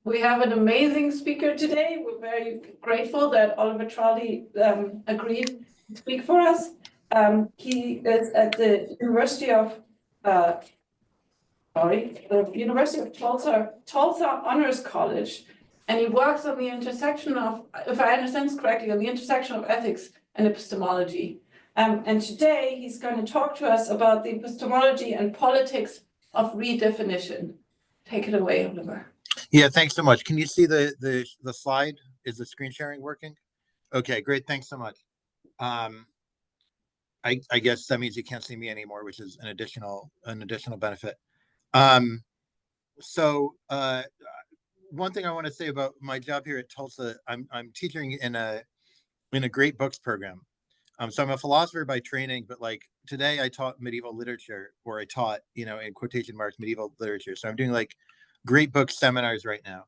We have an amazing speaker today. We're very grateful that Oliver Traldi agreed to speak for us. He is at the University of Tulsa Honors College, and he works on the intersection of, if I understand this correctly, on the intersection of ethics and epistemology. And today he's going to talk to us about the epistemology and politics of redefinition. Take it away, Oliver. Yeah, thanks so much. Can you see the slide? Is the screen sharing working? Okay, great. Thanks so much. I guess that means you can't see me anymore, which is an additional benefit. One thing I want to say about my job here at Tulsa, I'm teaching in a great books program. So I'm a philosopher by training, but like today I taught medieval literature, or I taught, in quotation marks, medieval literature. So I'm doing like great book seminars right now.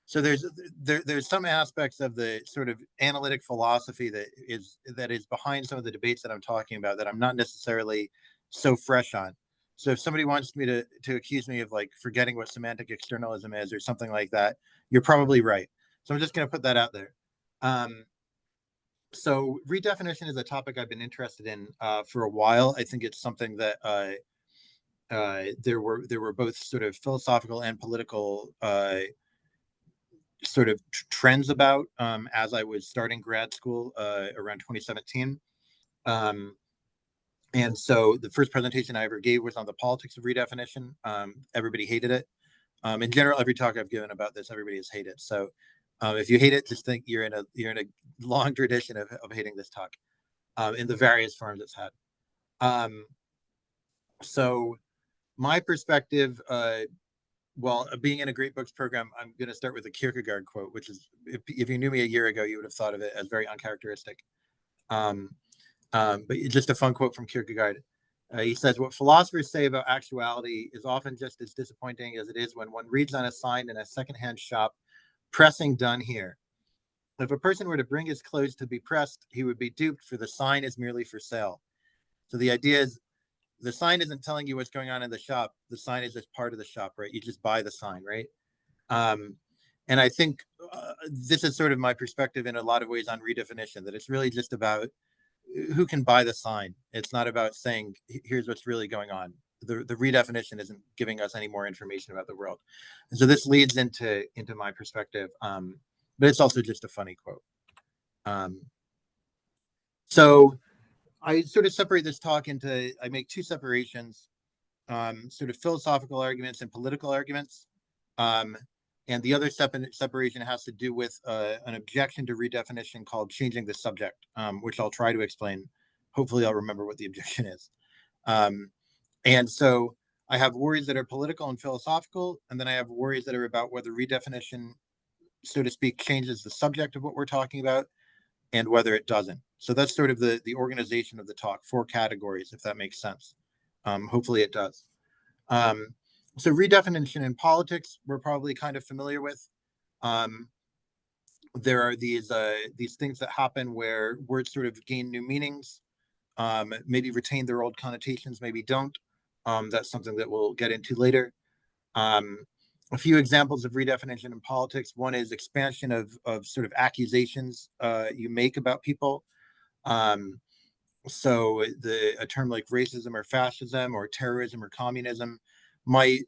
So there's some aspects of the sort of analytic philosophy that is behind some of the debates that I'm talking about that I'm not necessarily so fresh on. So if somebody wants me to accuse me of like forgetting what semantic externalism is or something like that, you're probably right. So I'm just going to put that out there. So redefinition is a topic I've been interested in for a while. I think it's something that there were both sort of philosophical and political sort of trends about as I was starting grad school around 2017. And so the first presentation I ever gave was on the politics of redefinition. Everybody hated it. In general, every talk I've given about this, everybody has hated it. So if you hate it, just think you're in a long tradition of hating this talk in the various forms it's had. So my perspective, well, being in a great books program, I'm going to start with a Kierkegaard quote, which is, if you knew me a year ago, you would have thought of it as very uncharacteristic. But it's just a fun quote from Kierkegaard. He says, "What philosophers say about actuality is often just as disappointing as it is when one reads on a sign in a secondhand shop, 'Pressing done here.' If a person were to bring his clothes to be pressed, he would be duped, for the sign is merely for sale." So the idea is, the sign isn't telling you what's going on in the shop. The sign is just part of the shop, right? You just buy the sign, right? And I think this is sort of my perspective in a lot of ways on redefinition, that it's really just about who can buy the sign. It's not about saying, here's what's really going on. The redefinition isn't giving us any more information about the world. And so this leads into my perspective, but it's also just a funny quote. So I sort of separate this talk into, I make two separations, sort of philosophical arguments and political arguments. And the other separation has to do with an objection to redefinition called changing the subject, which I'll try to explain. Hopefully I'll remember what the objection is. And so I have worries that are political and philosophical, and then I have worries that are about whether redefinition, so to speak, changes the subject of what we're talking about and whether it doesn't. So that's sort of the organization of the talk, 4 categories, if that makes sense. Hopefully it does. So redefinition in politics, we're probably kind of familiar with. There are these things that happen where words sort of gain new meanings, maybe retain their old connotations, maybe don't. That's something that we'll get into later. A few examples of redefinition in politics. One is expansion of sort of accusations you make about people. So a term like racism or fascism or terrorism or communism might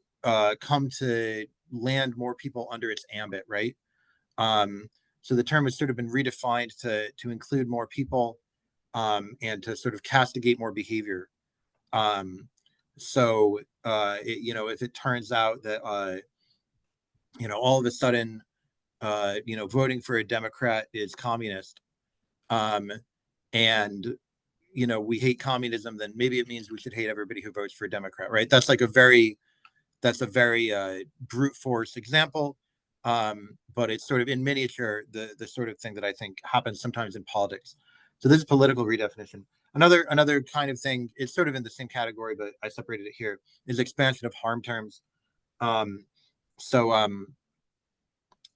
come to land more people under its ambit, right? So the term has sort of been redefined to include more people and to sort of castigate more behavior. So if it turns out that all of a sudden voting for a Democrat is communist, and we hate communism, then maybe it means we should hate everybody who votes for a Democrat, right? That's a very brute force example, but it's sort of in miniature the sort of thing that I think happens sometimes in politics. So this is political redefinition. Another kind of thing, it's sort of in the same category, but I separated it here, is expansion of harm terms. And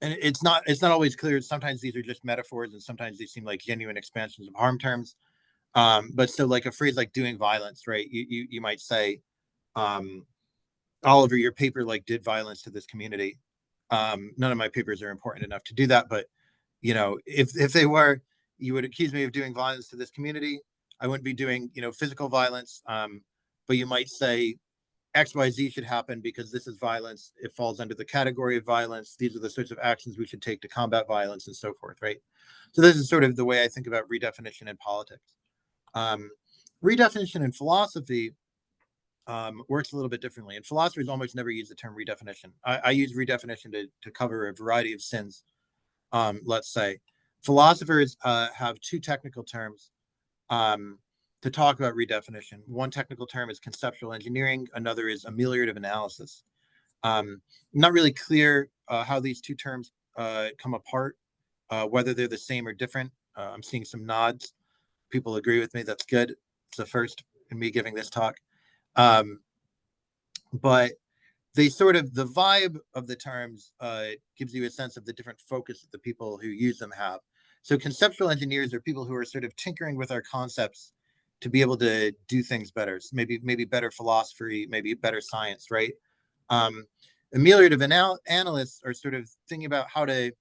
it's not always clear. Sometimes these are just metaphors, and sometimes they seem like genuine expansions of harm terms. But so like a phrase like doing violence, right? You might say, Oliver, your paper like did violence to this community. None of my papers are important enough to do that, but you know, if they were, you would accuse me of doing violence to this community. I wouldn't be doing, you know, physical violence, but you might say XYZ should happen because this is violence. It falls under the category of violence. These are the sorts of actions we should take to combat violence and so forth, right? So this is sort of the way I think about redefinition in politics. Redefinition in philosophy works a little bit differently. And philosophers almost never use the term redefinition. I use redefinition to cover a variety of sins. Let's say philosophers have two technical terms to talk about redefinition. One technical term is conceptual engineering. Another is ameliorative analysis. Not really clear how these two terms come apart, whether they're the same or different. I'm seeing some nods. People agree with me. That's good. It's the first in me giving this talk. But they sort of, the vibe of the terms gives you a sense of the different focus that the people who use them have. So conceptual engineers are people who are sort of tinkering with our concepts to be able to do things better. So maybe better philosophy, maybe better science, right? Ameliorative analysts are sort of thinking about how to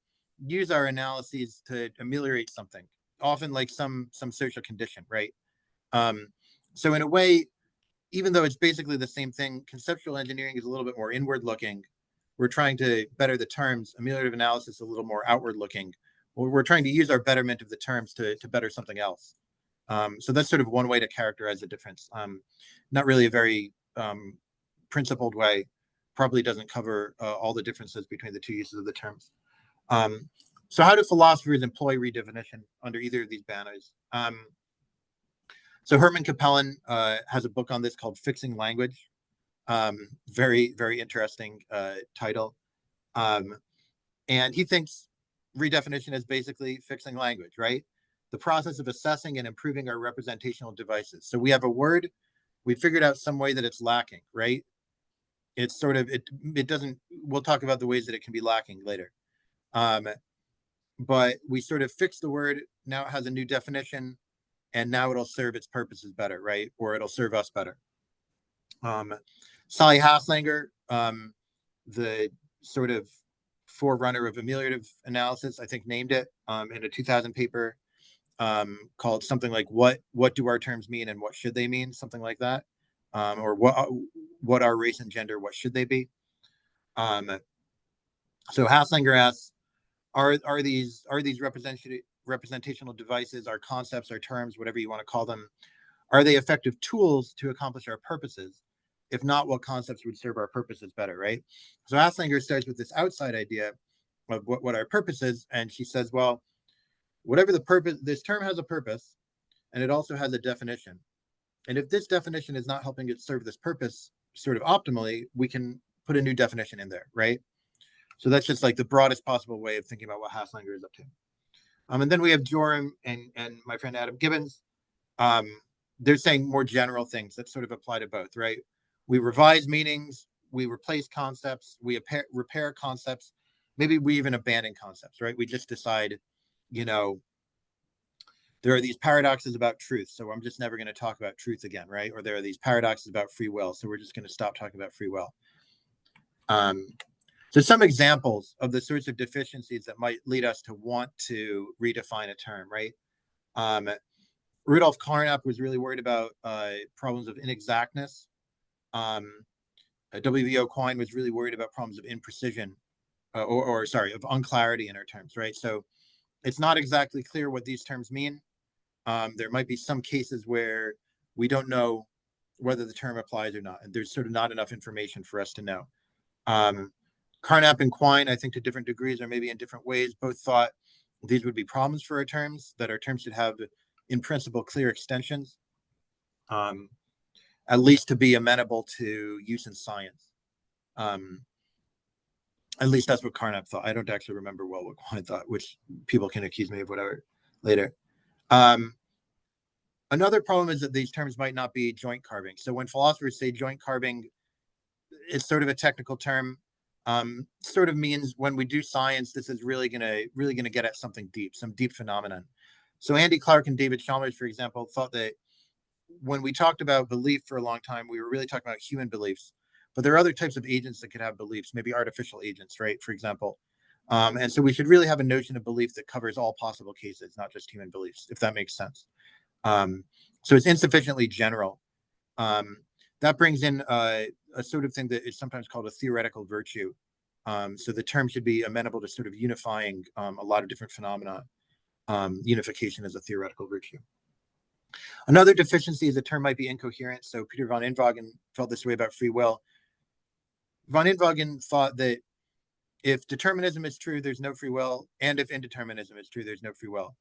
use our analyses to ameliorate something, often like some social condition, right? So in a way, even though it's basically the same thing, conceptual engineering is a little bit more inward looking. We're trying to better the terms. Ameliorative analysis is a little more outward looking. We're trying to use our betterment of the terms to better something else. So that's sort of one way to characterize the difference. Not really a very principled way, probably doesn't cover all the differences between the two uses of the terms. So how do philosophers employ redefinition under either of these banners? So Herman Capellan has a book on this called Fixing Language. Very, very interesting title. And he thinks redefinition is basically fixing language, right? The process of assessing and improving our representational devices. So we have a word, we figured out some way that it's lacking, right? It's sort of, it doesn't, we'll talk about the ways that it can be lacking later. But we sort of fix the word, now it has a new definition, and now it'll serve its purposes better, right? Or it'll serve us better. Sally Haslanger, the sort of forerunner of ameliorative analysis, I think named it in a 2000 paper called something like what do our terms mean and what should they mean, something like that. Or what are race and gender, what should they be? So Haslanger asks, are these representational devices, our concepts, our terms, whatever you want to call them, are they effective tools to accomplish our purposes? If not, what concepts would serve our purposes better, right? So Haslanger starts with this outside idea of what our purpose is, and she says, well, whatever the purpose, this term has a purpose, and it also has a definition. And if this definition is not helping it serve this purpose sort of optimally, we can put a new definition in there, right? So that's just like the broadest possible way of thinking about what Haslanger is up to. And then we have Joram and my friend Adam Gibbons. They're saying more general things that sort of apply to both, right? We revise meanings, we replace concepts, we repair concepts. Maybe we even abandon concepts, right? We just decide, you know, there are these paradoxes about truth, so I'm just never going to talk about truth again, right? Or there are these paradoxes about free will, so we're just going to stop talking about free will. So some examples of the sorts of deficiencies that might lead us to want to redefine a term, right? Rudolf Carnap was really worried about problems of inexactness. W.V.O. Quine was really worried about problems of imprecision, or of unclarity in our terms, right? So it's not exactly clear what these terms mean. There might be some cases where we don't know whether the term applies or not, and there's sort of not enough information for us to know. Carnap and Quine, I think to different degrees or maybe in different ways, both thought these would be problems for our terms, that our terms should have, in principle, clear extensions, at least to be amenable to use in science. At least that's what Carnap thought. I don't actually remember well what Quine thought, which people can accuse me of whatever later. Another problem is that these terms might not be joint carving. So when philosophers say joint carving, it's sort of a technical term. Sort of means when we do science, this is really gonna get at something deep, some deep phenomenon. So Andy Clark and David Chalmers, for example, thought that when we talked about belief for a long time, we were really talking about human beliefs. but there are other types of agents that could have beliefs, maybe artificial agents, right? For example. And so we should really have a notion of belief that covers all possible cases, not just human beliefs, if that makes sense. So it's insufficiently general. That brings in a sort of thing that is sometimes called a theoretical virtue. So the term should be amenable to sort of unifying a lot of different phenomena. Unification is a theoretical virtue. Another deficiency is the term might be incoherent. So Peter von Inwagen felt this way about free will. Von Inwagen thought that if determinism is true, there's no free will, and if indeterminism is true, there's no free will.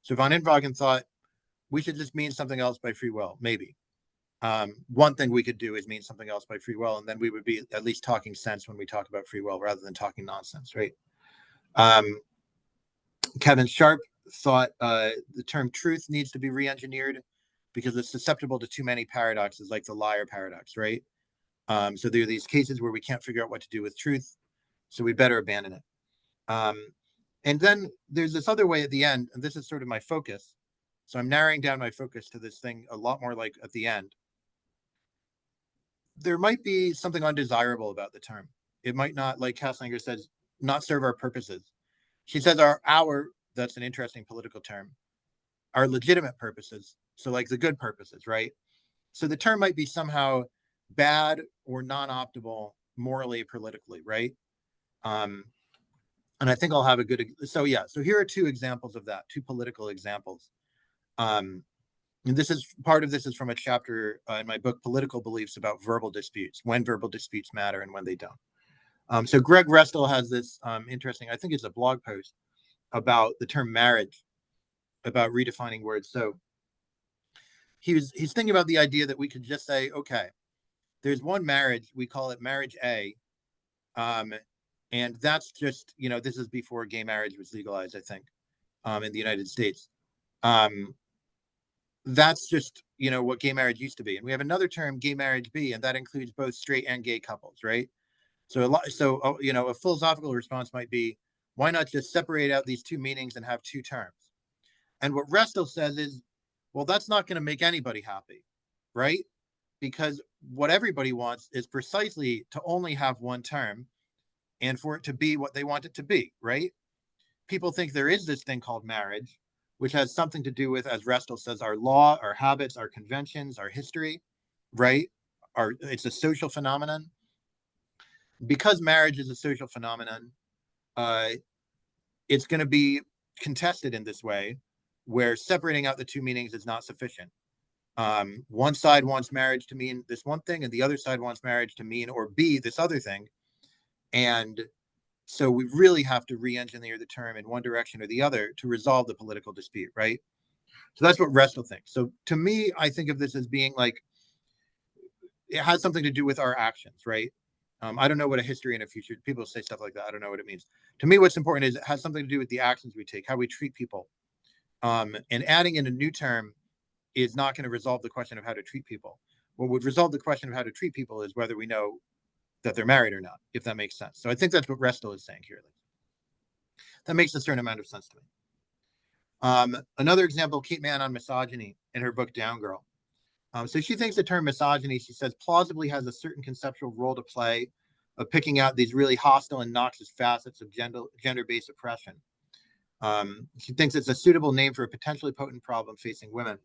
So von Inwagen thought we should just mean something else by free will, maybe. One thing we could do is mean something else by free will, and then we would be at least talking sense when we talk about free will rather than talking nonsense, right? Kevin Sharp thought the term truth needs to be re-engineered because it's susceptible to too many paradoxes, like the liar paradox, right? So there are these cases where we can't figure out what to do with truth, so we better abandon it. And then there's this other way at the end, and this is sort of my focus. So I'm narrowing down my focus to this thing a lot more like at the end. There might be something undesirable about the term. It might not, like Kasslinger says, not serve our purposes. She says our, that's an interesting political term, our legitimate purposes. So like the good purposes, right? So the term might be somehow bad or non-optimal morally, politically, right? And I think I'll have a good, so yeah, so here are two examples of that, two political examples. And this is, part of this is from a chapter in my book, Political Beliefs, about verbal disputes, when verbal disputes matter and when they don't. So Greg Restall has this interesting, I think it's a blog post about the term marriage, about redefining words. So he's thinking about the idea that we could just say, okay, there's one marriage, we call it marriage A. And that's just, you know, this is before gay marriage was legalized, I think, in the United States. That's just, you know, what gay marriage used to be. And we have another term, gay marriage B, and that includes both straight and gay couples, right? So you know, a philosophical response might be, why not just separate out these two meanings and have two terms? And what Restall says is, well, that's not going to make anybody happy, right? Because what everybody wants is precisely to only have one term and for it to be what they want it to be, right? People think there is this thing called marriage, which has something to do with, as Restall says, our law, our habits, our conventions, our history, right? It's a social phenomenon. Because marriage is a social phenomenon, it's going to be contested in this way, where separating out the two meanings is not sufficient. One side wants marriage to mean this one thing, and the other side wants marriage to mean or be this other thing. And so we really have to re-engineer the term in one direction or the other to resolve the political dispute, right? So that's what Restall thinks. So to me, I think of this as being like, it has something to do with our actions, right? I don't know what a history and a future, people say stuff like that. I don't know what it means. To me, what's important is it has something to do with the actions we take, how we treat people. And adding in a new term is not going to resolve the question of how to treat people. What would resolve the question of how to treat people is whether we know that they're married or not, if that makes sense. So I think that's what Restall is saying here. That makes a certain amount of sense to me. Another example, Kate Mann on misogyny in her book Down Girl. So she thinks the term misogyny, she says, plausibly has a certain conceptual role to play of picking out these really hostile and noxious facets of gender-based oppression. She thinks it's a suitable name for a potentially potent problem facing women.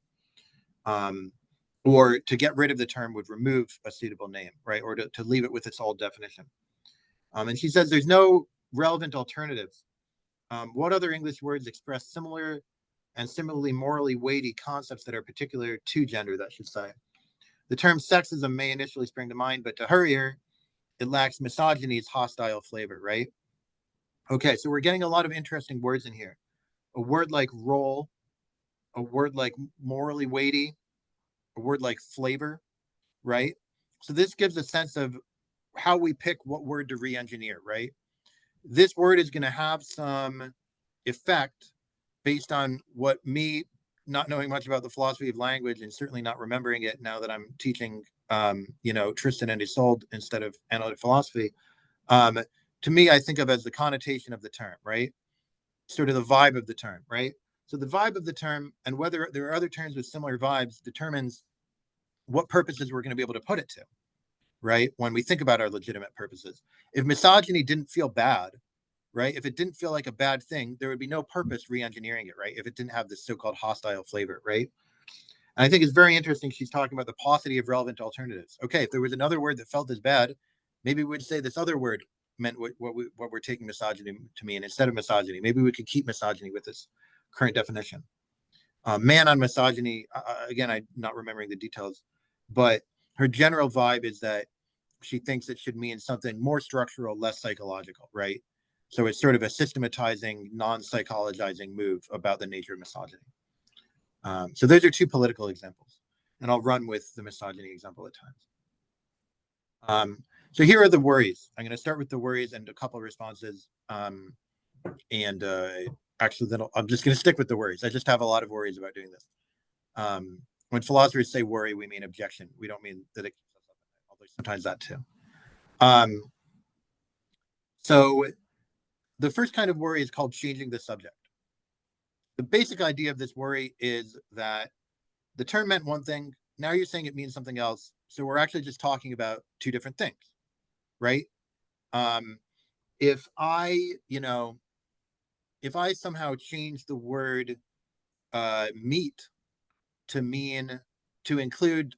Or to get rid of the term would remove a suitable name, right? Or to leave it with its old definition. And she says there's no relevant alternatives. What other English words express similar and similarly morally weighty concepts that are particular to gender, that should say? The term sexism may initially spring to mind, but to her ear, it lacks misogyny's hostile flavor, right? Okay, so we're getting a lot of interesting words in here. A word like role, a word like morally weighty, a word like flavor, right? So this gives a sense of how we pick what word to re-engineer, right? This word is going to have some effect based on what me not knowing much about the philosophy of language and certainly not remembering it now that I'm teaching, you know, Tristan and Isolde instead of analytic philosophy. To me, I think of as the connotation of the term, right? Sort of the vibe of the term, right? So the vibe of the term and whether there are other terms with similar vibes determines what purposes we're going to be able to put it to, right? When we think about our legitimate purposes. If misogyny didn't feel bad, right? If it didn't feel like a bad thing, there would be no purpose re-engineering it, right? If it didn't have this so-called hostile flavor, right? And I think it's very interesting. She's talking about the paucity of relevant alternatives. Okay, if there was another word that felt as bad, maybe we'd say this other word meant what we're taking misogyny to mean instead of misogyny. Maybe we could keep misogyny with this current definition. Man on misogyny, again, I'm not remembering the details, but her general vibe is that she thinks it should mean something more structural, less psychological, right? So it's sort of a systematizing, non-psychologizing move about the nature of misogyny. So those are two political examples, and I'll run with the misogyny example at times. So here are the worries. I'm going to start with the worries and a couple of responses. Actually, then I'm just going to stick with the worries. I just have a lot of worries about doing this. When philosophers say worry, we mean objection. We don't mean that it, although sometimes that too. So the first kind of worry is called changing the subject. The basic idea of this worry is that the term meant one thing. Now you're saying it means something else. So we're actually just talking about two different things, right? If I somehow change the word meat to include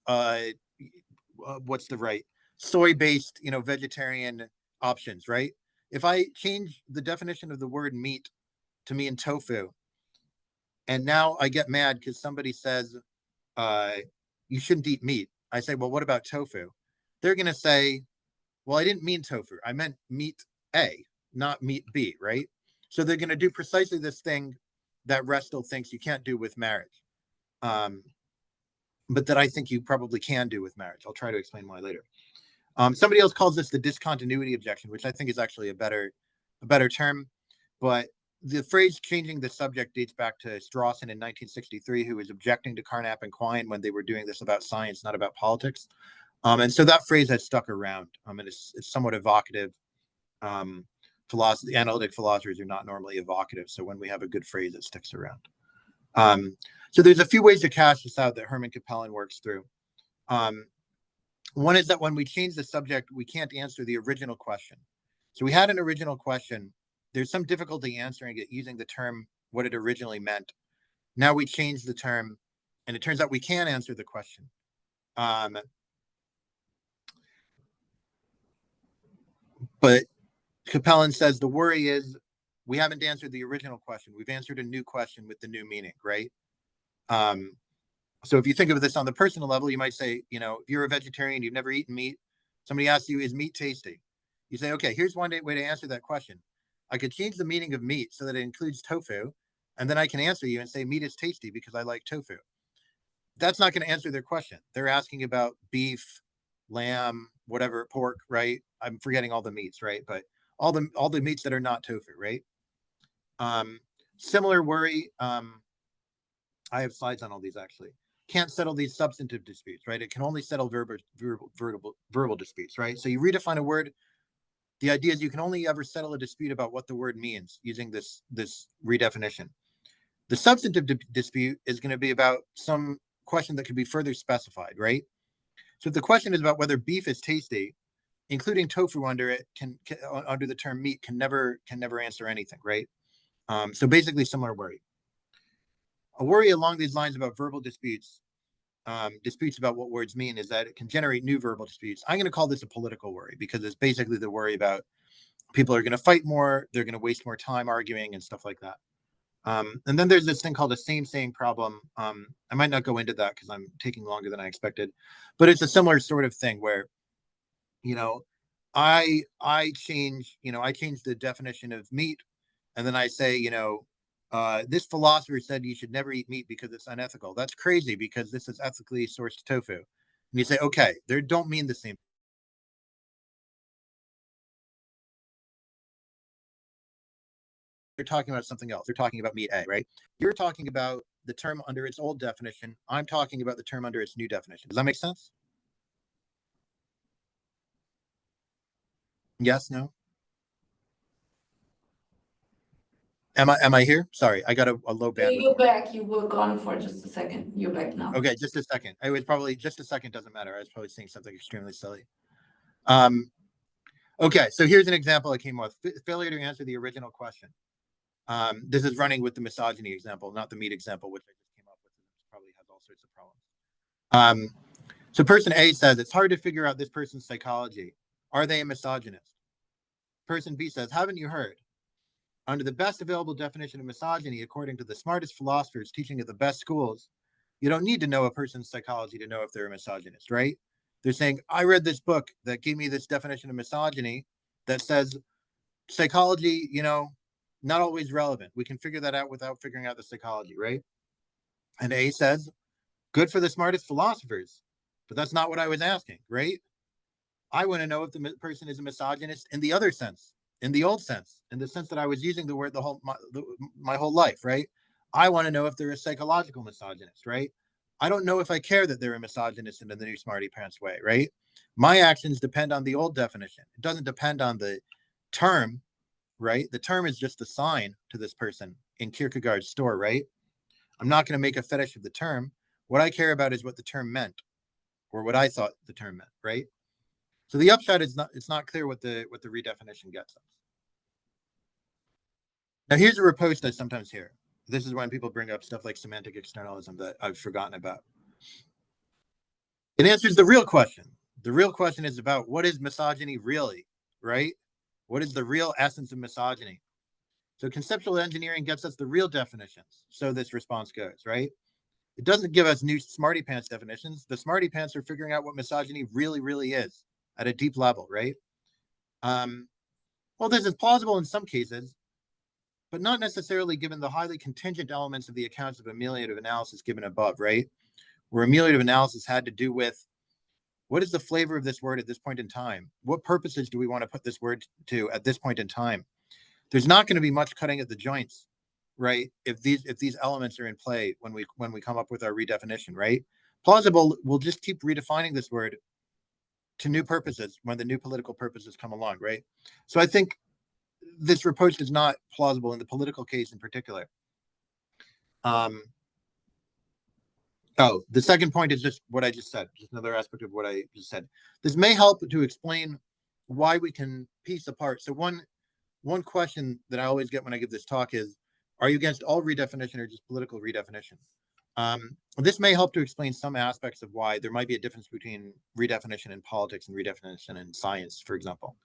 what's the right soy-based, vegetarian options, right? If I change the definition of the word meat to mean tofu, and now I get mad because somebody says you shouldn't eat meat. I say, well, what about tofu? They're going to say, well, I didn't mean tofu. I meant meat A, not meat B, right? So they're going to do precisely this thing that Restel thinks you can't do with marriage, but that I think you probably can do with marriage. I'll try to explain why later. Somebody else calls this the discontinuity objection, which I think is actually a better term. But the phrase changing the subject dates back to Strawson in 1963, who was objecting to Carnap and Quine when they were doing this about science, not about politics. And so that phrase has stuck around. And it's somewhat evocative. Analytic philosophers are not normally evocative. So when we have a good phrase, it sticks around. So there's a few ways to cash this out that Herman Capellan works through. One is that when we change the subject, we can't answer the original question. So we had an original question. There's some difficulty answering it using the term what it originally meant. Now we change the term, and it turns out we can answer the question. But Capellan says the worry is we haven't answered the original question. We've answered a new question with the new meaning, right? So if you think of this on the personal level, you might say, if you're a vegetarian, you've never eaten meat, somebody asks you, is meat tasty? You say, okay, here's one way to answer that question. I could change the meaning of meat so that it includes tofu, and then I can answer you and say meat is tasty because I like tofu. That's not going to answer their question. They're asking about beef, lamb, whatever, pork, right? I'm forgetting all the meats, right? But all the meats that are not tofu, right? Similar worry. I have slides on all these actually. Can't settle these substantive disputes, right? It can only settle verbal disputes, right? So you redefine a word. The idea is you can only ever settle a dispute about what the word means using this redefinition. The substantive dispute is going to be about some question that could be further specified, right? So if the question is about whether beef is tasty, including tofu under it under the term meat can never answer anything, right? So basically similar worry. A worry along these lines about verbal disputes, disputes about what words mean, is that it can generate new verbal disputes. I'm going to call this a political worry because it's basically the worry about people are going to fight more, they're going to waste more time arguing and stuff like that. And then there's this thing called a same problem. I might not go into that because I'm taking longer than I expected, but it's a similar sort of thing where, I change the definition of meat, and then I say, this philosopher said you should never eat meat because it's unethical. That's crazy because this is ethically sourced tofu. And you say, okay, they don't mean the same. They're talking about something else. They're talking about meat A, right? You're talking about the term under its old definition. I'm talking about the term under its new definition. Does that make sense? Yes, no? Am I here? Sorry, I got a low bandwidth. You're back. You were gone for just a second. You're back now. Okay, just a second. It was probably just a second. Doesn't matter. I was probably saying something extremely silly. Okay, so here's an example I came up with. Failure to answer the original question. This is running with the misogyny example, not the meat example, which I just came up with. It probably has all sorts of problems. So person A says, it's hard to figure out this person's psychology. Are they a misogynist? Person B says, haven't you heard? Under the best available definition of misogyny, according to the smartest philosophers teaching at the best schools, you don't need to know a person's psychology to know if they're a misogynist, right? They're saying, I read this book that gave me this definition of misogyny that says psychology, not always relevant. We can figure that out without figuring out the psychology, right? And A says, good for the smartest philosophers, but that's not what I was asking, right? I want to know if the person is a misogynist in the other sense, in the old sense, in the sense that I was using the word my whole life, right? I want to know if they're a psychological misogynist, right? I don't know if I care that they're a misogynist in the new smarty pants way, right? My actions depend on the old definition. It doesn't depend on the term, right? The term is just a sign to this person in Kierkegaard's store, right? I'm not going to make a fetish of the term. What I care about is what the term meant, or what I thought the term meant, right? So the upshot is it's not clear what the redefinition gets us. Now here's a riposte I sometimes hear. This is when people bring up stuff like semantic externalism that I've forgotten about. It answers the real question. The real question is about what is misogyny really, right? What is the real essence of misogyny? So conceptual engineering gets us the real definitions. So this response goes, right? It doesn't give us new smarty pants definitions. The smarty pants are figuring out what misogyny really, really is at a deep level, right? Well, this is plausible in some cases, but not necessarily given the highly contingent elements of the accounts of ameliorative analysis given above, right? Where ameliorative analysis had to do with what is the flavor of this word at this point in time? What purposes do we want to put this word to at this point in time? There's not going to be much cutting at the joints, right? If these elements are in play when we come up with our redefinition, right? Plausible, we'll just keep redefining this word to new purposes when the new political purposes come along, right? So I think this riposte is not plausible in the political case in particular. The second point is just what I just said, just another aspect of what I just said. This may help to explain why we can piece apart. So one question that I always get when I give this talk is, are you against all redefinition or just political redefinition? This may help to explain some aspects of why there might be a difference between redefinition in politics and redefinition in science, for example.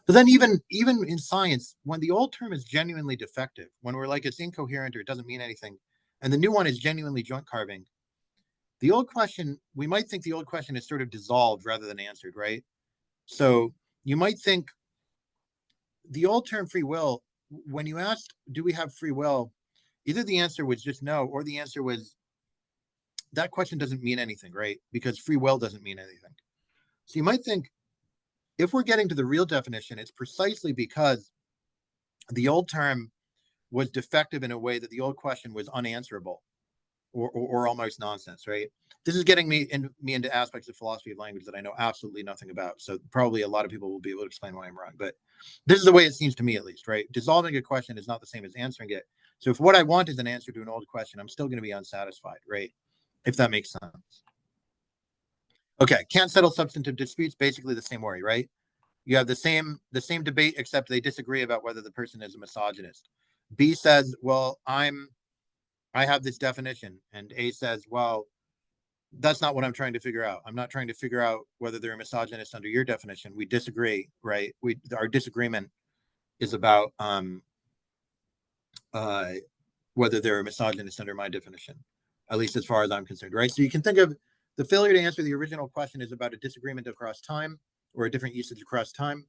But then even in science, when the old term is genuinely defective, when we're like it's incoherent or it doesn't mean anything, and the new one is genuinely joint carving, the old question, we might think the old question is sort of dissolved rather than answered, right? So you might think the old term free will, when you asked, do we have free will? Either the answer was just no, or the answer was that question doesn't mean anything, right? Because free will doesn't mean anything. So you might think if we're getting to the real definition, it's precisely because the old term was defective in a way that the old question was unanswerable or almost nonsense, right? This is getting me into aspects of philosophy of language that I know absolutely nothing about. So probably a lot of people will be able to explain why I'm wrong, but this is the way it seems to me, at least, right? Dissolving a question is not the same as answering it. So if what I want is an answer to an old question, I'm still going to be unsatisfied, right? If that makes sense. Okay, can't settle substantive disputes, basically the same worry, right? You have the same debate, except they disagree about whether the person is a misogynist. B says, well, I have this definition, and A says, well, that's not what I'm trying to figure out. I'm not trying to figure out whether they're a misogynist under your definition. We disagree, right? Our disagreement is about whether they're a misogynist under my definition, at least as far as I'm concerned, right? So you can think of the failure to answer the original question is about a disagreement across time or a different usage across time,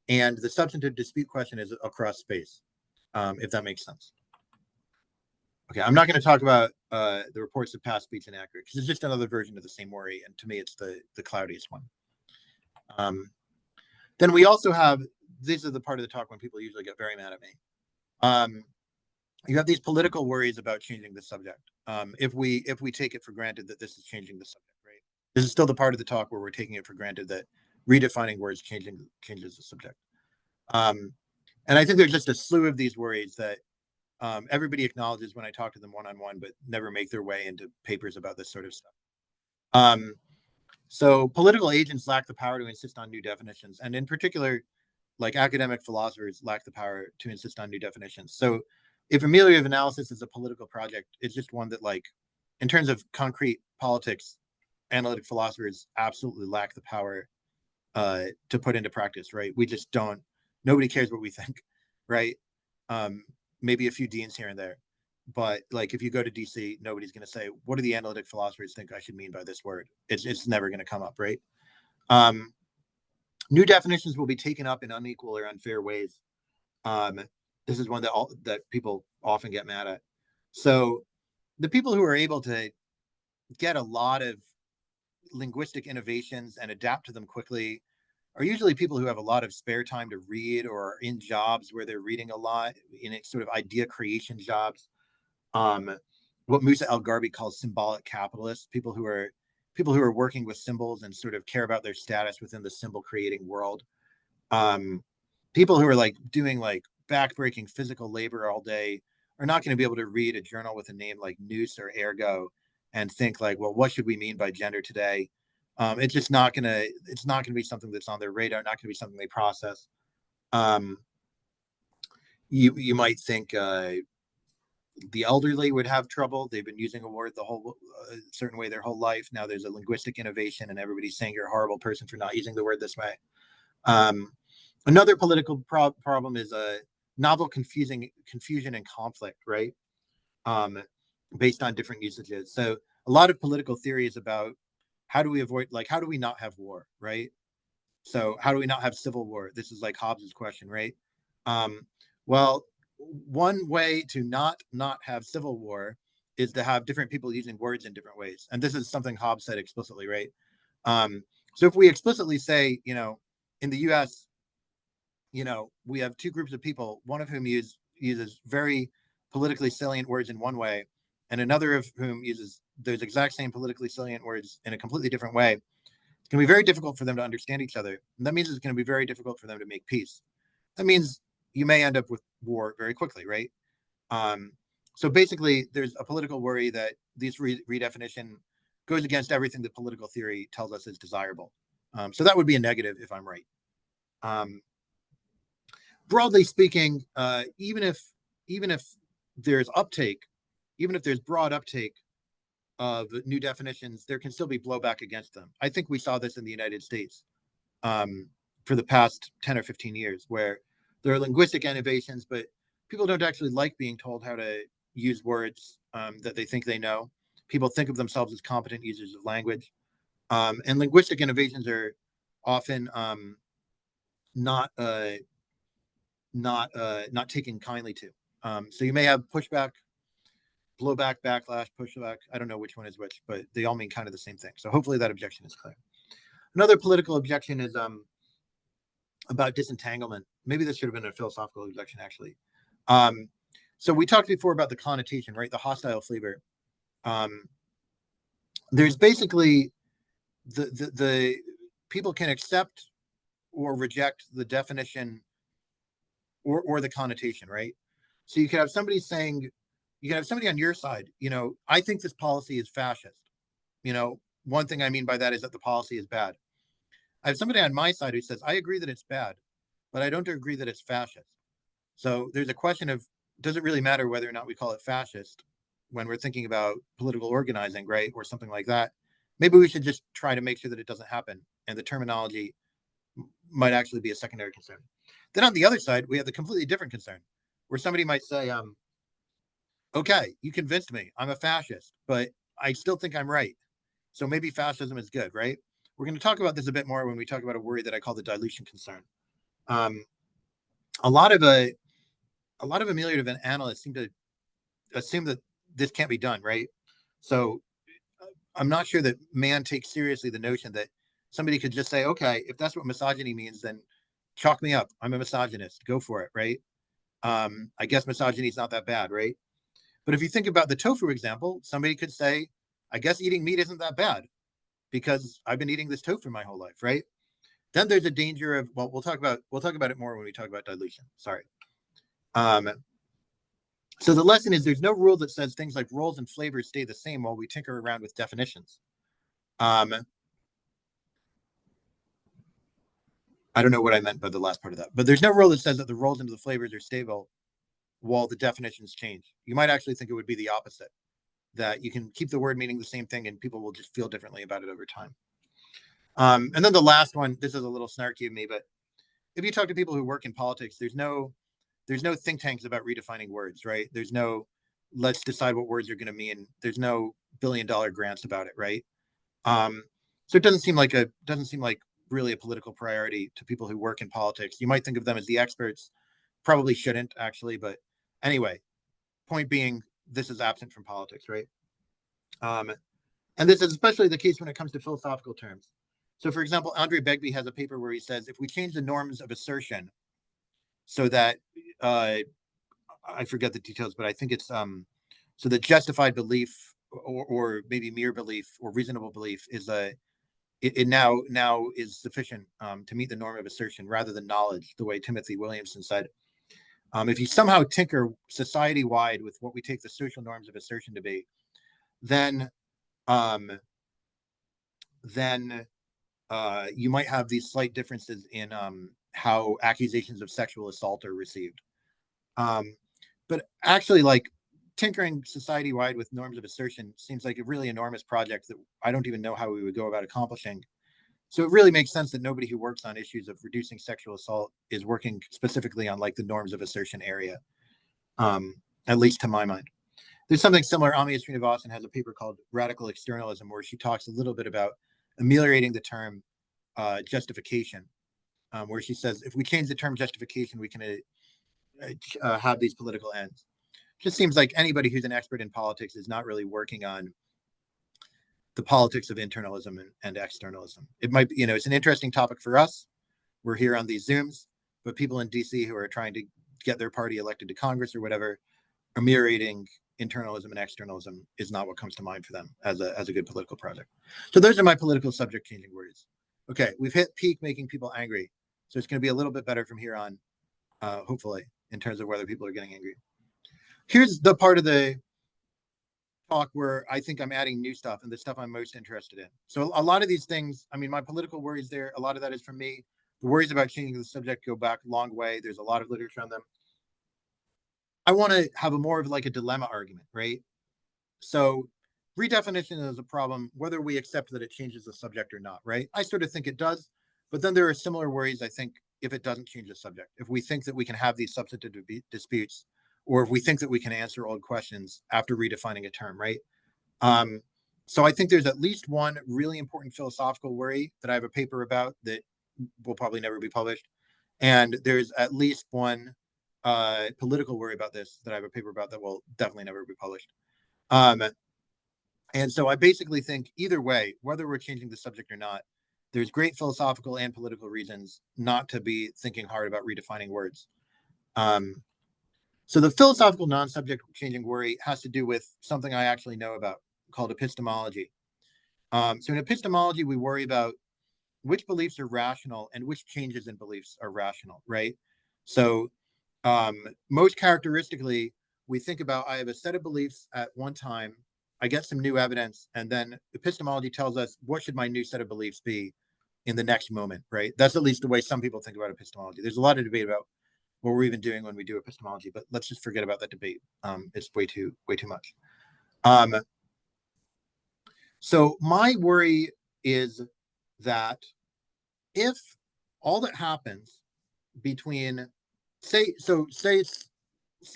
and the substantive dispute question is across space, if that makes sense. Okay, I'm not going to talk about the reports of past speech inaccurate because it's just another version of the same worry, and to me, it's the cloudiest one. Then we also have, this is the part of the talk when people usually get very mad at me. You have these political worries about changing the subject. If we take it for granted that this is changing the subject, right? This is still the part of the talk where we're taking it for granted that redefining words changes the subject. And I think there's just a slew of these worries that everybody acknowledges when I talk to them one-on-one, but never make their way into papers about this sort of stuff. So political agents lack the power to insist on new definitions. And in particular, like academic philosophers lack the power to insist on new definitions. So if ameliorative analysis is a political project, it's just one that, like, in terms of concrete politics, analytic philosophers absolutely lack the power to put into practice, right? We just don't, nobody cares what we think, right? Maybe a few deans here and there. But like, if you go to DC, nobody's going to say, what do the analytic philosophers think I should mean by this word? It's never going to come up, right? New definitions will be taken up in unequal or unfair ways. This is one that people often get mad at. So the people who are able to get a lot of linguistic innovations and adapt to them quickly are usually people who have a lot of spare time to read, or are in jobs where they're reading a lot, in sort of idea creation jobs. What Musa El-Garbi calls symbolic capitalists, people who are working with symbols and sort of care about their status within the symbol creating world. People who are like doing like backbreaking physical labor all day are not going to be able to read a journal with a name like Nous or Ergo and think like, well, what should we mean by gender today? It's just not going to, it's not going to be something that's on their radar, not going to be something they process. You might think the elderly would have trouble. They've been using a word the whole certain way their whole life. Now there's a linguistic innovation and everybody's saying you're a horrible person for not using the word this way. Another political problem is a novel confusion and conflict, right? Based on different usages. So a lot of political theory is about how do we avoid, like, how do we not have war, right? So how do we not have civil war? This is like Hobbes's question, right? Well, one way to not have civil war is to have different people using words in different ways. And this is something Hobbes said explicitly, right? So if we explicitly say, you know, in the US, you know, we have two groups of people, one of whom uses very politically salient words in one way, and another of whom uses those exact same politically salient words in a completely different way, it's going to be very difficult for them to understand each other. And that means it's going to be very difficult for them to make peace. That means you may end up with war very quickly, right? So basically, there's a political worry that this redefinition goes against everything that political theory tells us is desirable. So that would be a negative if I'm right. Broadly speaking, even if there's uptake, even if there's broad uptake of new definitions, there can still be blowback against them. I think we saw this in the United States for the past 10 or 15 years, where there are linguistic innovations, but people don't actually like being told how to use words that they think they know. People think of themselves as competent users of language. And linguistic innovations are often not taken kindly to. So you may have pushback, blowback, backlash, pushback. I don't know which one is which, but they all mean kind of the same thing. So hopefully that objection is clear. Another political objection is about disentanglement. Maybe this should have been a philosophical objection, actually. So we talked before about the connotation, right? The hostile flavor. There's basically the people can accept or reject the definition or the connotation, right? So you could have somebody saying, you can have somebody on your side, you know, I think this policy is fascist. You know, one thing I mean by that is that the policy is bad. I have somebody on my side who says, I agree that it's bad, but I don't agree that it's fascist. So there's a question of, does it really matter whether or not we call it fascist when we're thinking about political organizing, right? Or something like that. Maybe we should just try to make sure that it doesn't happen. And the terminology might actually be a secondary concern. Then on the other side, we have the completely different concern where somebody might say, okay, you convinced me, I'm a fascist, but I still think I'm right. So maybe fascism is good, right? We're going to talk about this a bit more when we talk about a worry that I call the dilution concern. A lot of ameliorative analysts seem to assume that this can't be done, right? So I'm not sure that Mann takes seriously the notion that somebody could just say, okay, if that's what misogyny means, then chalk me up. I'm a misogynist. Go for it, right? I guess misogyny is not that bad, right? But if you think about the tofu example, somebody could say, I guess eating meat isn't that bad because I've been eating this tofu my whole life, right? Then there's a danger of, well, we'll talk about it more when we talk about dilution. Sorry. So the lesson is there's no rule that says things like roles and flavors stay the same while we tinker around with definitions. I don't know what I meant by the last part of that, but there's no rule that says that the roles into the flavors are stable while the definitions change. You might actually think it would be the opposite, that you can keep the word meaning the same thing and people will just feel differently about it over time. And then the last one, this is a little snarky of me, but if you talk to people who work in politics, there's no think tanks about redefining words, right? There's no let's decide what words are going to mean. There's no billion-dollar grants about it, right? So it doesn't seem like really a political priority to people who work in politics. You might think of them as the experts, probably shouldn't actually, but anyway, point being, this is absent from politics, right? And this is especially the case when it comes to philosophical terms. So, for example, Andre Begbie has a paper where he says if we change the norms of assertion so that I forget the details, but I think it's so that justified belief or maybe mere belief or reasonable belief is it now is sufficient to meet the norm of assertion rather than knowledge, the way Timothy Williamson said. If you somehow tinker society-wide with what we take the social norms of assertion to be, then you might have these slight differences in how accusations of sexual assault are received. But actually, like tinkering society-wide with norms of assertion seems like a really enormous project that I don't even know how we would go about accomplishing. So it really makes sense that nobody who works on issues of reducing sexual assault is working specifically on like the norms of assertion area, at least to my mind. There's something similar. Amiya Srinivasan has a paper called Radical Externalism, where she talks a little bit about ameliorating the term justification, where she says if we change the term justification, we can have these political ends. Just seems like anybody who's an expert in politics is not really working on the politics of internalism and externalism. It might be, it's an interesting topic for us. We're here on these Zooms, but people in DC who are trying to get their party elected to Congress or whatever, ameliorating internalism and externalism is not what comes to mind for them as a good political project. So those are my political subject changing words. Okay, we've hit peak making people angry. So it's going to be a little bit better from here on, hopefully, in terms of whether people are getting angry. Here's the part of the talk where I think I'm adding new stuff and the stuff I'm most interested in. So a lot of these things, I mean, my political worries there, a lot of that is from me. The worries about changing the subject go back a long way. There's a lot of literature on them. I want to have a more of like a dilemma argument, right? So redefinition is a problem, whether we accept that it changes the subject or not, right? I sort of think it does, but then there are similar worries, I think, if it doesn't change the subject. If we think that we can have these substantive disputes, or if we think that we can answer old questions after redefining a term, right? So I think there's at least one really important philosophical worry that I have a paper about that will probably never be published. And there's at least one political worry about this that I have a paper about that will definitely never be published. And so I basically think either way, whether we're changing the subject or not, there's great philosophical and political reasons not to be thinking hard about redefining words. So the philosophical non-subject changing worry has to do with something I actually know about called epistemology. So in epistemology, we worry about which beliefs are rational and which changes in beliefs are rational, right? So most characteristically, we think about I have a set of beliefs at one time, I get some new evidence, and then epistemology tells us what should my new set of beliefs be in the next moment, right? That's at least the way some people think about epistemology. There's a lot of debate about what we're even doing when we do epistemology, but let's just forget about that debate. It's way too much. So my worry is that if all that happens between say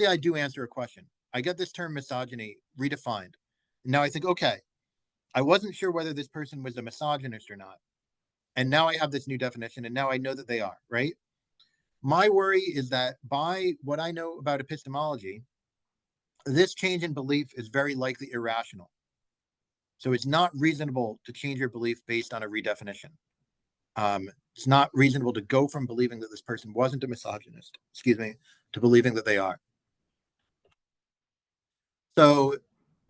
I do answer a question, I get this term misogyny redefined. Now I think, okay, I wasn't sure whether this person was a misogynist or not, and now I have this new definition, and now I know that they are, right? My worry is that by what I know about epistemology, this change in belief is very likely irrational. So it's not reasonable to change your belief based on a redefinition. It's not reasonable to go from believing that this person wasn't a misogynist, to believing that they are. So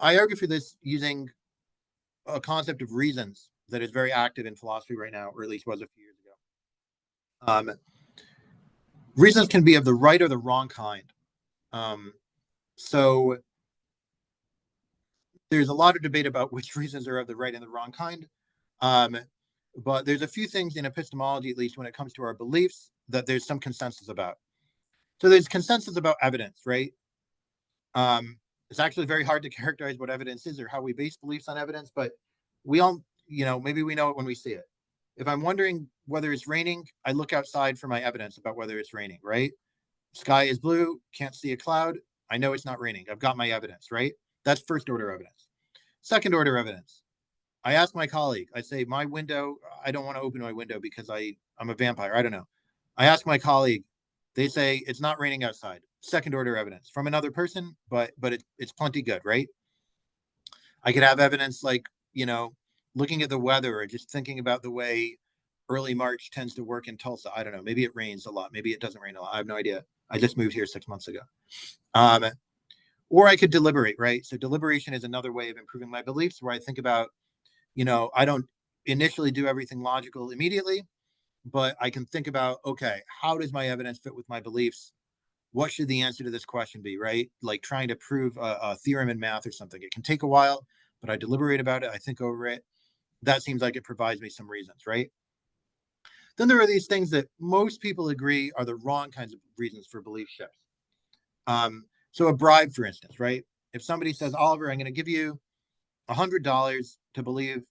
I argue for this using a concept of reasons that is very active in philosophy right now, or at least was a few years ago. Reasons can be of the right or the wrong kind. So there's a lot of debate about which reasons are of the right and the wrong kind. but there's a few things in epistemology, at least when it comes to our beliefs, that there's some consensus about. So there's consensus about evidence, right? It's actually very hard to characterize what evidence is or how we base beliefs on evidence, but we all, maybe we know it when we see it. If I'm wondering whether it's raining, I look outside for my evidence about whether it's raining, right? Sky is blue, can't see a cloud. I know it's not raining. I've got my evidence, right? That's first order evidence. Second order evidence. I ask my colleague, I say, my window, I don't want to open my window because I'm a vampire. I don't know. I ask my colleague, they say it's not raining outside. Second order evidence from another person, but it's plenty good, right? I could have evidence like, looking at the weather or just thinking about the way early March tends to work in Tulsa. I don't know. Maybe it rains a lot. Maybe it doesn't rain a lot. I have no idea. I just moved here 6 months ago. Or I could deliberate, right? So deliberation is another way of improving my beliefs where I think about, I don't initially do everything logical immediately, but I can think about, okay, how does my evidence fit with my beliefs? What should the answer to this question be, right? Like trying to prove a theorem in math or something. It can take a while, but I deliberate about it. I think over it. That seems like it provides me some reasons, right? Then there are these things that most people agree are the wrong kinds of reasons for belief shifts. So a bribe, for instance, right? If somebody says, Oliver, I'm going to give you $100 to believe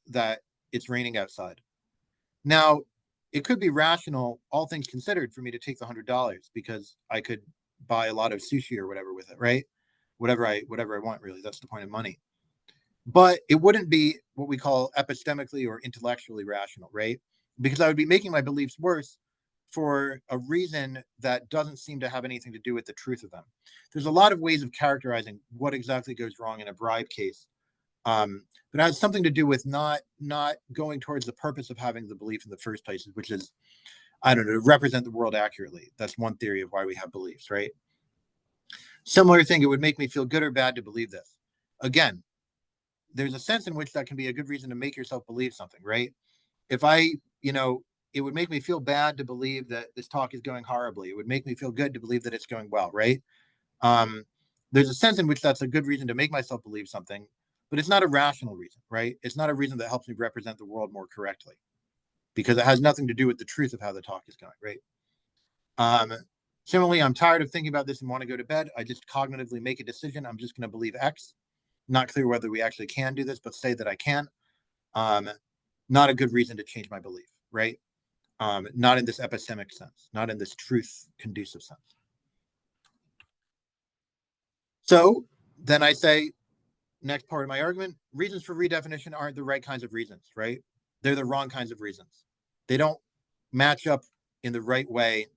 that it's raining outside. Now, it could be rational, all things considered, for me to take the $100 because I could buy a lot of sushi or whatever with it, right? Whatever I want, really. That's the point of money. But it wouldn't be what we call epistemically or intellectually rational, right? Because I would be making my beliefs worse for a reason that doesn't seem to have anything to do with the truth of them. There's a lot of ways of characterizing what exactly goes wrong in a bribe case. But it has something to do with not going towards the purpose of having the belief in the first place, which is, I don't know, to represent the world accurately. That's one theory of why we have beliefs, right? Similar thing, it would make me feel good or bad to believe this. Again, there's a sense in which that can be a good reason to make yourself believe something, right? If it would make me feel bad to believe that this talk is going horribly. It would make me feel good to believe that it's going well, right? There's a sense in which that's a good reason to make myself believe something, but it's not a rational reason, right? It's not a reason that helps me represent the world more correctly because it has nothing to do with the truth of how the talk is going, right? Similarly, I'm tired of thinking about this and want to go to bed. I just cognitively make a decision. I'm just going to believe X. Not clear whether we actually can do this, but say that I can. Not a good reason to change my belief, right? Not in this epistemic sense, not in this truth conducive sense. So then I say, next part of my argument, reasons for redefinition aren't the right kinds of reasons, right? They're the wrong kinds of reasons. They don't match up in the right way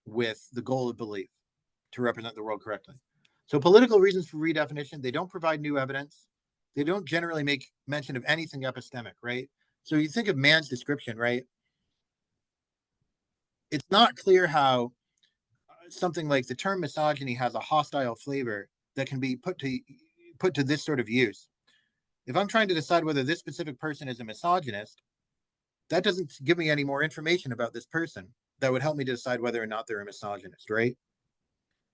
with the goal of belief to represent the world correctly. So political reasons for redefinition, they don't provide new evidence. They don't generally make mention of anything epistemic, right? So you think of man's description, right? It's not clear how something like the term misogyny has a hostile flavor that can be put to this sort of use. If I'm trying to decide whether this specific person is a misogynist, that doesn't give me any more information about this person that would help me to decide whether or not they're a misogynist, right?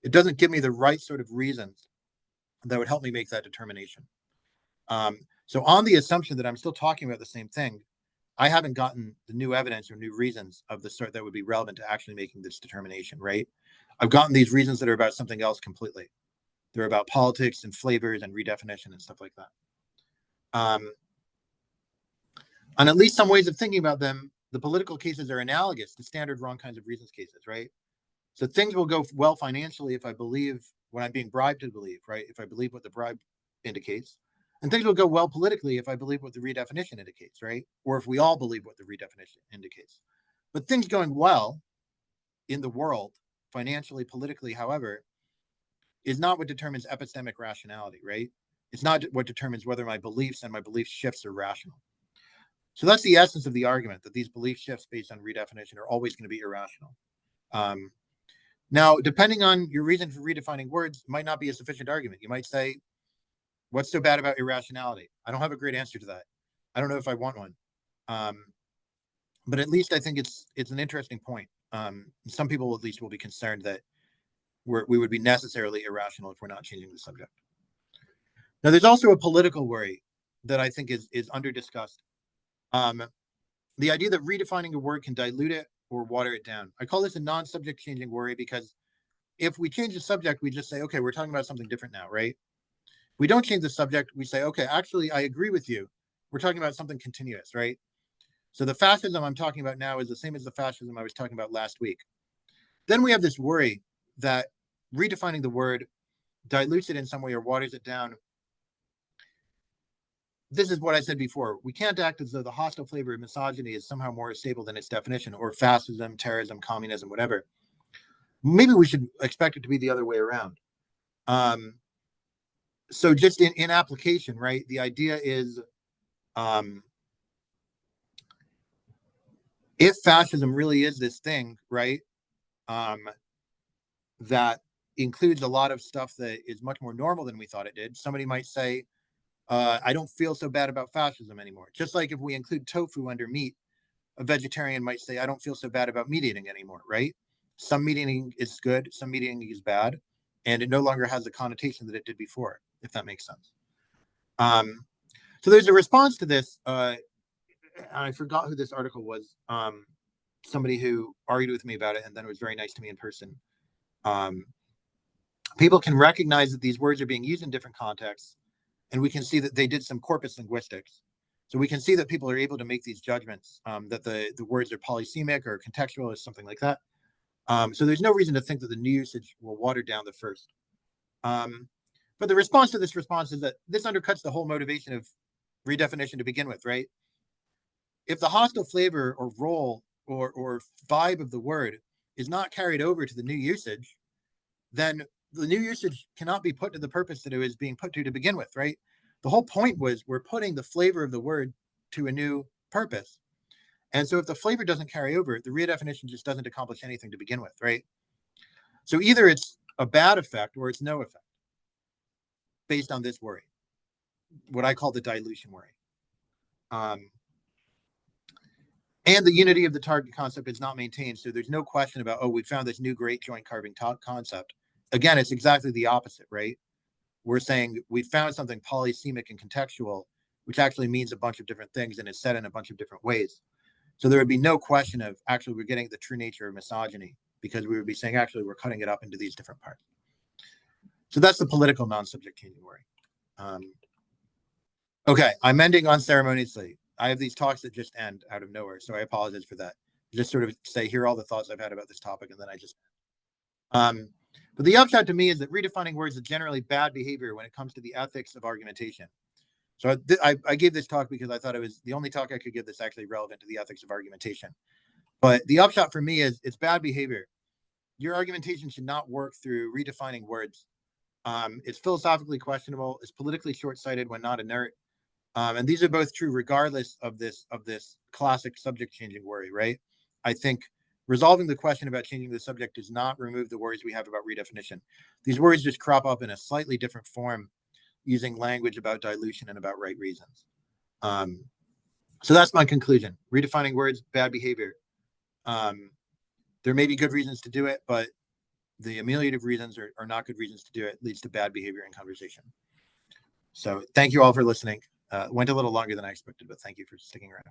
It doesn't give me the right sort of reasons that would help me make that determination. So on the assumption that I'm still talking about the same thing, I haven't gotten the new evidence or new reasons of the sort that would be relevant to actually making this determination, right? I've gotten these reasons that are about something else completely. They're about politics and flavors and redefinition and stuff like that. On at least some ways of thinking about them, the political cases are analogous to standard wrong kinds of reasons cases, right? So things will go well financially if I believe what I'm being bribed to believe, right? If I believe what the bribe indicates. And things will go well politically if I believe what the redefinition indicates, right? Or if we all believe what the redefinition indicates. But things going well in the world, financially, politically, however, is not what determines epistemic rationality, right? It's not what determines whether my beliefs and my belief shifts are rational. So that's the essence of the argument, that these belief shifts based on redefinition are always going to be irrational. Now, depending on your reason for redefining words, might not be a sufficient argument. You might say, what's so bad about irrationality? I don't have a great answer to that. I don't know if I want one. But at least I think it's an interesting point. Some people at least will be concerned that we would be necessarily irrational if we're not changing the subject. Now, there's also a political worry that I think is under discussed. the idea that redefining a word can dilute it or water it down. I call this a non-subject changing worry because if we change the subject, we just say, okay, we're talking about something different now, right? We don't change the subject. We say, okay, actually, I agree with you. We're talking about something continuous, right? So the fascism I'm talking about now is the same as the fascism I was talking about last week. Then we have this worry that redefining the word dilutes it in some way or waters it down. This is what I said before. We can't act as though the hostile flavor of misogyny is somehow more stable than its definition, or fascism, terrorism, communism, whatever. Maybe we should expect it to be the other way around. So just in application, right? The idea is, if fascism really is this thing, right, that includes a lot of stuff that is much more normal than we thought it did, somebody might say, I don't feel so bad about fascism anymore. Just like if we include tofu under meat, a vegetarian might say, I don't feel so bad about meat eating anymore, right? Some meat eating is good, some meat eating is bad, and it no longer has the connotation that it did before, if that makes sense. So there's a response to this. I forgot who this article was. Somebody who argued with me about it and then was very nice to me in person. People can recognize that these words are being used in different contexts, and we can see that they did some corpus linguistics. So we can see that people are able to make these judgments, that the words are polysemic or contextual or something like that. So there's no reason to think that the new usage will water down the first. But the response to this response is that this undercuts the whole motivation of redefinition to begin with, right? If the hostile flavor or role or vibe of the word is not carried over to the new usage, then the new usage cannot be put to the purpose that it was being put to begin with, right? The whole point was we're putting the flavor of the word to a new purpose. And so if the flavor doesn't carry over, the redefinition just doesn't accomplish anything to begin with, right? So either it's a bad effect or it's no effect based on this worry, what I call the dilution worry. And the unity of the target concept is not maintained. So there's no question about, oh, we found this new great joint carving concept. Again, it's exactly the opposite, right? We're saying we found something polysemic and contextual, which actually means a bunch of different things and is said in a bunch of different ways. So there would be no question of actually we're getting the true nature of misogyny, because we would be saying actually we're cutting it up into these different parts. So that's the political non-subject changing worry. Okay, I'm ending unceremoniously. I have these talks that just end out of nowhere, so I apologize for that. Just sort of say, here are all the thoughts I've had about this topic, and then I just but the upshot to me is that redefining words is generally bad behavior when it comes to the ethics of argumentation. So I gave this talk because I thought it was the only talk I could give that's actually relevant to the ethics of argumentation. But the upshot for me is it's bad behavior. Your argumentation should not work through redefining words. It's philosophically questionable. It's politically short-sighted when not inert. And these are both true regardless of this classic subject changing worry, right? I think resolving the question about changing the subject does not remove the worries we have about redefinition. These worries just crop up in a slightly different form using language about dilution and about right reasons. So that's my conclusion. Redefining words, bad behavior. There may be good reasons to do it, but the ameliorative reasons are not good reasons to do it. It leads to bad behavior in conversation. So thank you all for listening. Went a little longer than I expected, but thank you for sticking around.